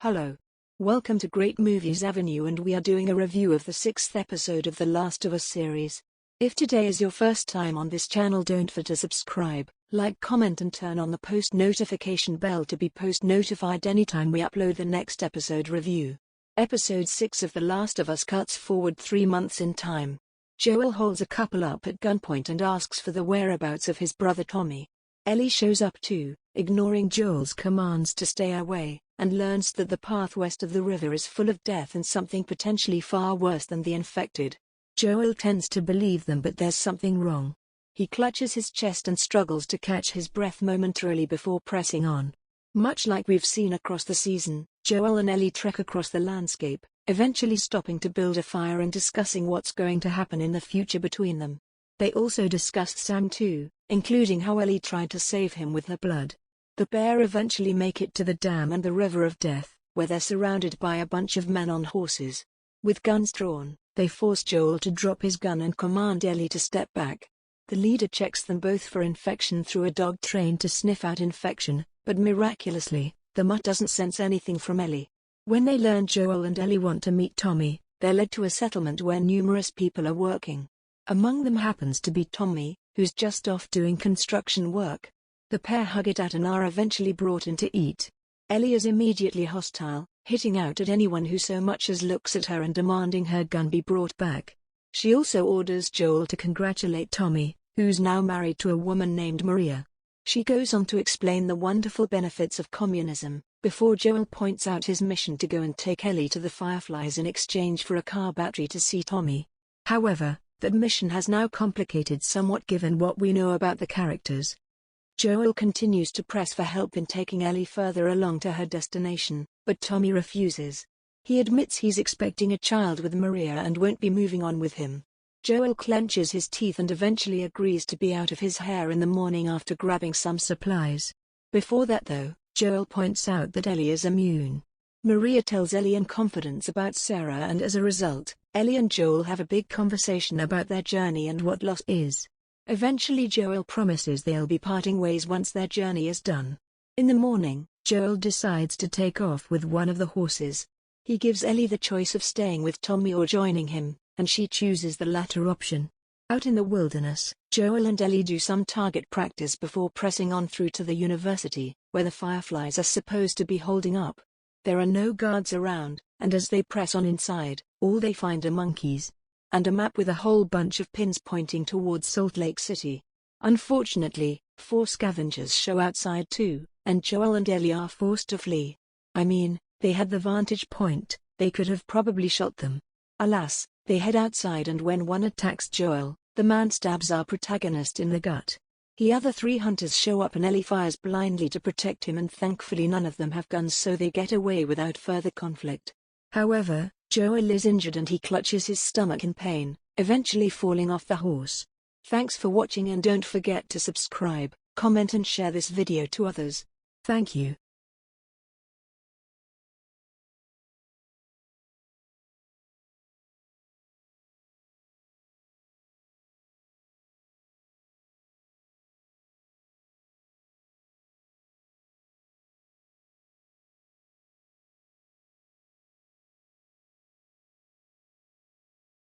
Hello. Welcome to Great Movies Avenue, and we are doing a review of the 6th episode of The Last of Us series. If today is your first time on this channel, don't forget to subscribe, like, comment and turn on the post notification bell to be post notified anytime we upload the next episode review. Episode 6 of The Last of Us cuts forward 3 months in time. Joel holds a couple up at gunpoint and asks for the whereabouts of his brother Tommy. Ellie shows up too, ignoring Joel's commands to stay away, and learns that the path west of the river is full of death and something potentially far worse than the infected. Joel tends to believe them, but there's something wrong. He clutches his chest and struggles to catch his breath momentarily before pressing on. Much like we've seen across the season, Joel and Ellie trek across the landscape, eventually stopping to build a fire and discussing what's going to happen in the future between them. They also discuss Sam too, including how Ellie tried to save him with her blood. The pair eventually make it to the dam and the River of Death, where they're surrounded by a bunch of men on horses. With guns drawn, they force Joel to drop his gun and command Ellie to step back. The leader checks them both for infection through a dog trained to sniff out infection, but miraculously, the mutt doesn't sense anything from Ellie. When they learn Joel and Ellie want to meet Tommy, they're led to a settlement where numerous people are working. Among them happens to be Tommy, who's just off doing construction work. The pair hug it out and are eventually brought in to eat. Ellie is immediately hostile, hitting out at anyone who so much as looks at her and demanding her gun be brought back. She also orders Joel to congratulate Tommy, who's now married to a woman named Maria. She goes on to explain the wonderful benefits of communism, before Joel points out his mission to go and take Ellie to the Fireflies in exchange for a car battery to see Tommy. However, that mission has now complicated somewhat given what we know about the characters. Joel continues to press for help in taking Ellie further along to her destination, but Tommy refuses. He admits he's expecting a child with Maria and won't be moving on with him. Joel clenches his teeth and eventually agrees to be out of his hair in the morning after grabbing some supplies. Before that though, Joel points out that Ellie is immune. Maria tells Ellie in confidence about Sarah, and as a result, Ellie and Joel have a big conversation about their journey and what loss is. Eventually Joel promises they'll be parting ways once their journey is done. In the morning, Joel decides to take off with one of the horses. He gives Ellie the choice of staying with Tommy or joining him, and she chooses the latter option. Out in the wilderness, Joel and Ellie do some target practice before pressing on through to the university, where the Fireflies are supposed to be holding up. There are no guards around, and as they press on inside, all they find are monkeys and a map with a whole bunch of pins pointing towards Salt Lake City. Unfortunately, 4 scavengers show outside too, and Joel and Ellie are forced to flee. I mean, they had the vantage point, they could have probably shot them. Alas, they head outside, and when one attacks Joel, the man stabs our protagonist in the gut. The other 3 hunters show up and Ellie fires blindly to protect him, and thankfully none of them have guns, so they get away without further conflict. However, Joel is injured and he clutches his stomach in pain, eventually falling off the horse. Thanks for watching, and don't forget to subscribe, comment and share this video to others. Thank you.